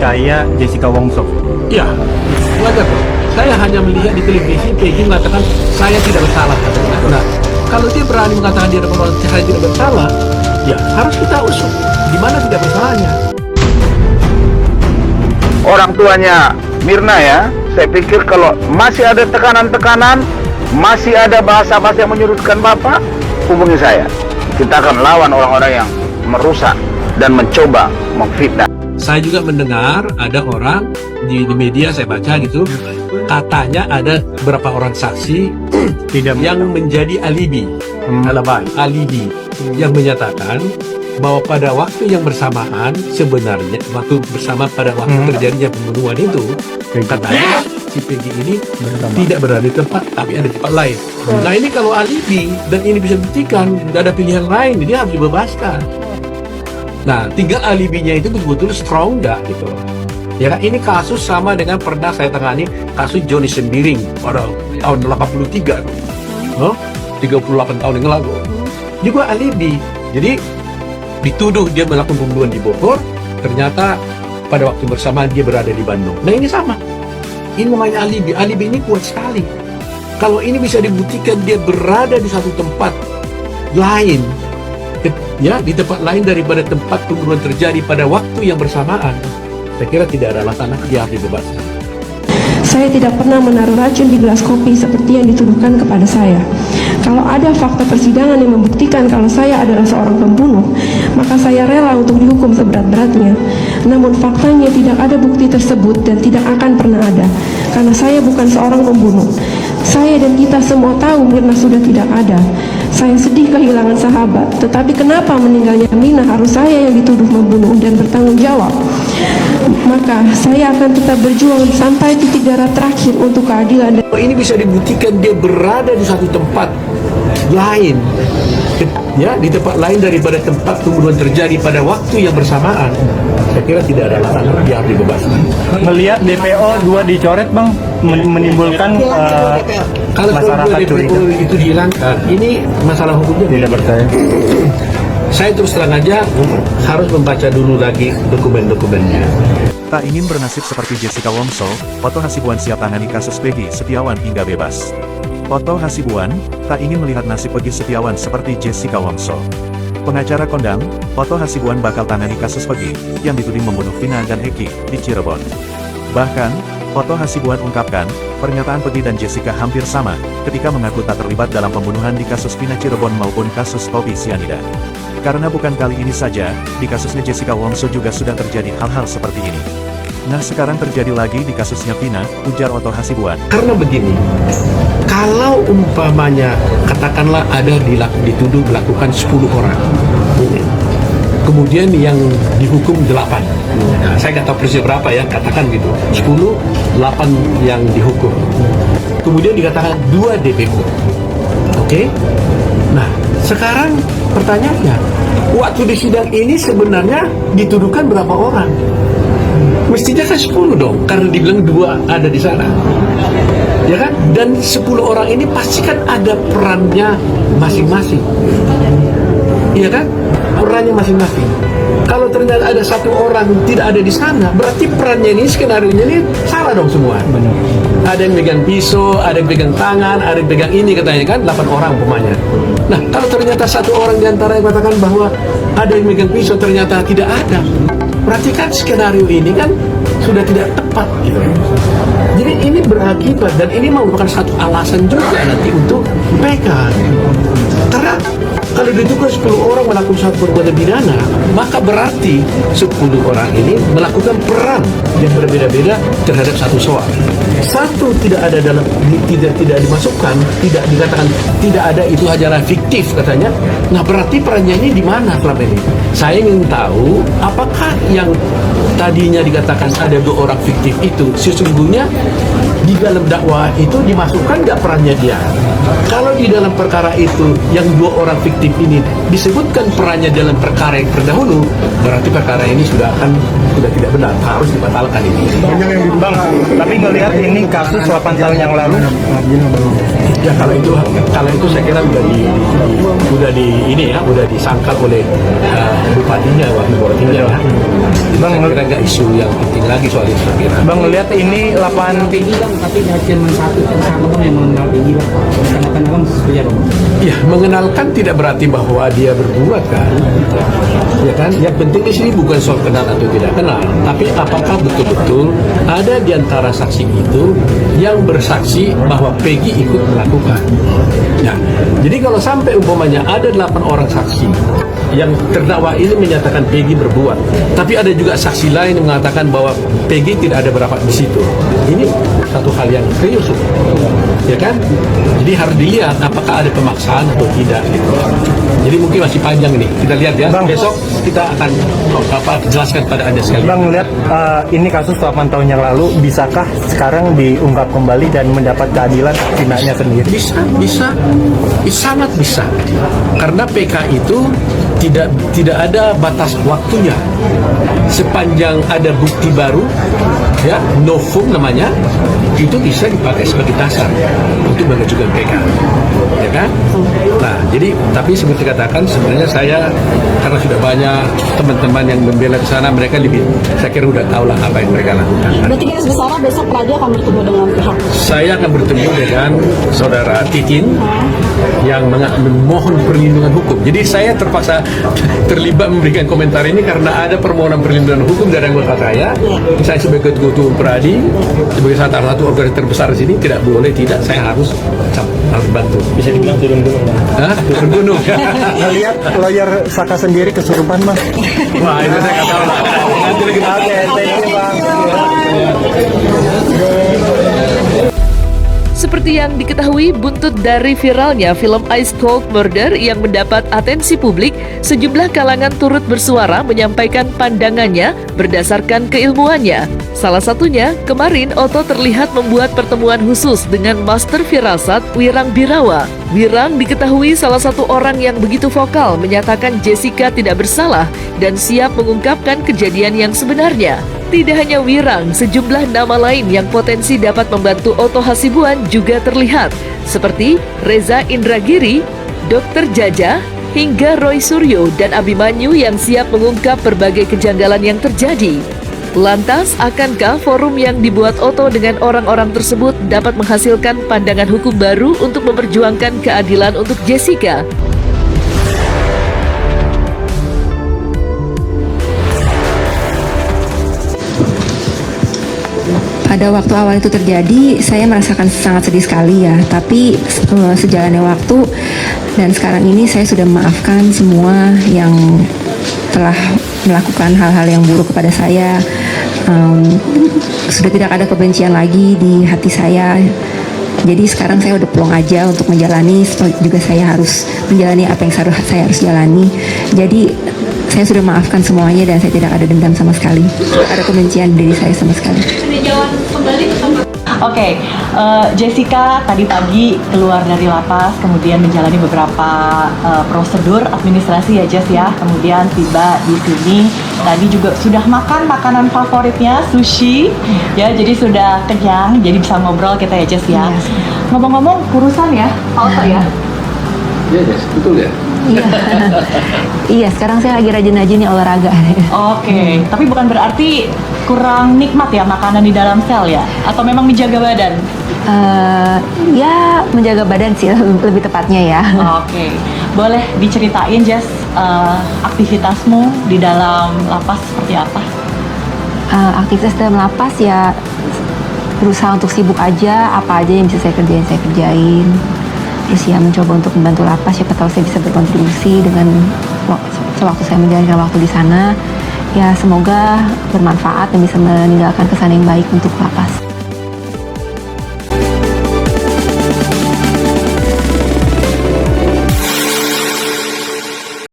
percaya Jessica Wongso? Ya, wajar dong. Saya hanya melihat di televisi Peggy mengatakan saya tidak bersalah. Nah, kalau dia berani mengatakan dia saya tidak bersalah, ya harus kita usut di mana tidak bersalahnya. Orang tuanya Mirna ya, saya pikir kalau masih ada tekanan-tekanan, masih ada bahasa-bahasa yang menyudutkan Bapak, hubungi saya. Kita akan lawan orang-orang yang merusak dan mencoba memfitnah. Saya juga mendengar ada orang di media, saya baca gitu, katanya ada beberapa orang saksi yang menjadi alibi yang menyatakan bahwa pada waktu yang bersamaan sebenarnya pada waktu terjadinya pembunuhan itu katanya si Peggy ini tidak berada di tempat tapi ada di tempat lain. Nah ini kalau alibi dan ini bisa dibuktikan, tidak ada pilihan lain, dia harus dibebaskan. Nah, tinggal alibinya itu betul-betul strong nggak gitu. Ya kan, ini kasus sama dengan pernah saya tangani kasus Johnny Sembiring pada tahun 83, 38 tahun yang lalu. Juga alibi. Jadi dituduh dia melakukan pembunuhan di Bogor, ternyata pada waktu bersamaan dia berada di Bandung. Nah ini sama. Ini namanya alibi. Alibi ini kuat sekali. Kalau ini bisa dibuktikan dia berada di satu tempat lain, ya di tempat lain daripada tempat pembunuhan terjadi pada waktu yang bersamaan, saya kira tidak ada alasan dia harus dibebaskan. Saya tidak pernah menaruh racun di gelas kopi seperti yang dituduhkan kepada saya. Kalau ada fakta persidangan yang membuktikan kalau saya adalah seorang pembunuh, maka saya rela untuk dihukum seberat-beratnya. Namun faktanya tidak ada bukti tersebut dan tidak akan pernah ada, karena saya bukan seorang pembunuh. Saya dan kita semua tahu Mirna sudah tidak ada. Saya sedih kehilangan sahabat, tetapi kenapa meninggalnya Mirna harus saya yang dituduh membunuh dan bertanggung jawab? Maka saya akan tetap berjuang sampai titik darah terakhir untuk keadilan. Ini bisa dibuktikan dia berada di satu tempat lain, ya di tempat lain daripada tempat pembunuhan terjadi pada waktu yang bersamaan. Saya kira tidak ada alasan dia harus dibebaskan. Melihat DPO 2 dicoret, Bang, menimbulkan kalau masyarakat DPO itu dihilangkan, ini masalah hukumnya tidak percaya. Saya terus terang aja harus membaca dulu lagi dokumen-dokumennya. Tak ingin bernasib seperti Jessica Wongso, Otto Hasibuan siap tangani kasus Peggy Setiawan hingga bebas. Otto Hasibuan tak ingin melihat nasib Peggy Setiawan seperti Jessica Wongso. Pengacara kondang, Otto Hasibuan bakal tangani kasus Peggy yang dituding membunuh Vina dan Eki di Cirebon. Bahkan, Otto Hasibuan ungkapkan, pernyataan Peggy dan Jessica hampir sama ketika mengaku tak terlibat dalam pembunuhan di kasus Vina Cirebon maupun kasus kopi sianida. Karena bukan kali ini saja, di kasusnya Jessica Wongso juga sudah terjadi hal-hal seperti ini. Nah sekarang terjadi lagi di kasusnya Vina, ujar Otto Hasibuan. Karena begini, kalau umpamanya katakanlah ada dituduh melakukan 10 orang, kemudian yang dihukum 8, nah, saya nggak tahu persis berapa ya, katakan gitu, 10, 8 yang dihukum, kemudian dikatakan 2 DPO, oke? Nah sekarang pertanyaannya, waktu di sidang ini sebenarnya dituduhkan berapa orang? Mestinya kan 10 dong, karena dibilang 2 ada di sana, ya kan? Dan 10 orang ini pasti kan ada perannya masing-masing, iya kan? Perannya masing-masing. Kalau ternyata ada 1 orang tidak ada di sana, berarti perannya ini, skenario-nya ini salah dong semua. Benar. Ada yang pegang pisau, ada yang pegang tangan, ada yang pegang ini katanya kan, 8 orang umpamanya. Nah, kalau ternyata 1 orang di antara yang katakan bahwa ada yang pegang pisau ternyata tidak ada, berarti kan skenario ini kan sudah tidak tepat gitu. Jadi ini berakibat dan ini merupakan satu alasan juga nanti untuk pegang. Karena kalau dituduh 10 orang melakukan satu perbuatan pidana, maka berarti 10 orang ini melakukan peran yang berbeda-beda terhadap satu soal. Satu tidak ada dalam tidak dimasukkan, tidak dikatakan tidak ada, itu hanyalah fiktif katanya. Nah berarti perannya ini di mana selama ini? Saya ingin tahu apakah yang tadinya dikatakan ada 2 orang fiktif itu sesungguhnya di dalam dakwah itu dimasukkan nggak perannya dia? Kalau di dalam perkara itu yang 2 orang fiktif ini disebutkan perannya dalam perkara yang terdahulu, berarti perkara ini sudah tidak benar, harus dibatalkan ini. Bang, tapi ngelihat ini kasus 8 tahun yang lalu. Ya kalau itu saya kira udah disangkal oleh bupatinya, wakil bupatinya lah. Bang, Saya kira nggak isu yang penting lagi soal itu. Saya kira. Bang ngelihat ini 8 tapi cuma satu sama yang mengenal Peggy lah. Karena kan seperti apa? Ya, mengenalkan tidak berarti bahwa dia berbuat kan. Ya kan? Yang penting di sini bukan soal kenal atau tidak kenal, tapi apakah betul-betul ada di antara saksi itu yang bersaksi bahwa Peggy ikut melakukan. Ya. Jadi kalau sampai umpamanya ada 8 orang saksi yang terdakwa ini menyatakan Peggy berbuat, tapi ada juga saksi lain yang mengatakan bahwa Peggy tidak ada berapa di situ. Ini satu hal yang serius, ya kan? Jadi harus dilihat apakah ada pemaksaan atau tidak. Gitu. Jadi mungkin masih panjang nih. Kita lihat ya. Bang, besok kita akan jelaskan pada Anda sekali. Bang ngelihat ini kasus 8 tahun yang lalu, bisakah sekarang diungkap kembali dan mendapat keadilan tinaknya sendiri? Bisa, sangat bisa. Karena PK itu tidak ada batas waktunya. Sepanjang ada bukti baru, ya, novum namanya, itu bisa dipakai sebagai dasar untuk mengajukan PK, ya kan? Nah, jadi tapi seperti katakan sebenarnya saya karena sudah banyak teman-teman yang membela di sana, mereka saya kira udah tahu lah apa yang mereka lakukan. Berarti garis besarnya besok Praja akan bertemu dengan pihak. Saya akan bertemu dengan saudara Titin yang memohon perlindungan hukum. Jadi saya terpaksa terlibat memberikan komentar ini karena ada permohonan perlindungan hukum dari anggota saya. Saya sebagai ketua Pradi, sebagai salah satu organisasi terbesar di sini, tidak boleh tidak, saya harus bantu. Bisa dibilang turun gunung. Turun gunung. Ngelihat lawyer Saka sendiri kesurupan, Bang. Wah, itu saya nggak tahu lah. Nanti lagi Thank you, Bang. Seperti yang diketahui, buntut dari viralnya film Ice Cold Murder yang mendapat atensi publik, sejumlah kalangan turut bersuara menyampaikan pandangannya berdasarkan keilmuannya. Salah satunya, kemarin Otto terlihat membuat pertemuan khusus dengan Master Firasat Wirang Birawa. Wirang diketahui salah satu orang yang begitu vokal menyatakan Jessica tidak bersalah dan siap mengungkapkan kejadian yang sebenarnya. Tidak hanya Wirang, sejumlah nama lain yang potensi dapat membantu Otto Hasibuan juga terlihat, seperti Reza Indragiri, Dr. Jaja, hingga Roy Suryo dan Abimanyu yang siap mengungkap berbagai kejanggalan yang terjadi. Lantas, akankah forum yang dibuat Otto dengan orang-orang tersebut dapat menghasilkan pandangan hukum baru untuk memperjuangkan keadilan untuk Jessica? Pada waktu awal itu terjadi, saya merasakan sangat sedih sekali ya. Tapi sejalannya waktu dan sekarang ini saya sudah memaafkan semua yang telah melakukan hal-hal yang buruk kepada saya. Sudah tidak ada kebencian lagi di hati saya. Jadi sekarang saya udah pulang aja untuk menjalani, juga saya harus menjalani apa yang saya harus jalani. Jadi saya sudah maafkan semuanya dan saya tidak ada dendam sama sekali. Tidak ada kebencian di diri saya sama sekali. Oke, Jessica tadi pagi keluar dari lapas, kemudian menjalani beberapa prosedur administrasi ya Jess ya, kemudian tiba di sini, tadi juga sudah makan makanan favoritnya, sushi, ya jadi sudah kenyang, jadi bisa ngobrol kita ya Jess ya. Ngomong-ngomong kurusan ya, Otto ya? Iya Jess, betul ya? Iya. Iya, sekarang saya lagi rajin-rajin nih olahraga. Oke, tapi bukan berarti kurang nikmat ya makanan di dalam sel ya? Atau memang menjaga badan? Ya, menjaga badan sih lebih tepatnya ya. Oke, boleh diceritain Jess aktivitasmu di dalam lapas seperti apa? Aktivitas dalam lapas ya berusaha untuk sibuk aja, apa aja yang bisa saya kerjain. Terus ya mencoba untuk membantu lapas, siapa tahu saya bisa berkontribusi dengan sewaktu saya menjalankan waktu di sana. Ya semoga bermanfaat dan bisa meninggalkan kesan yang baik untuk lapas.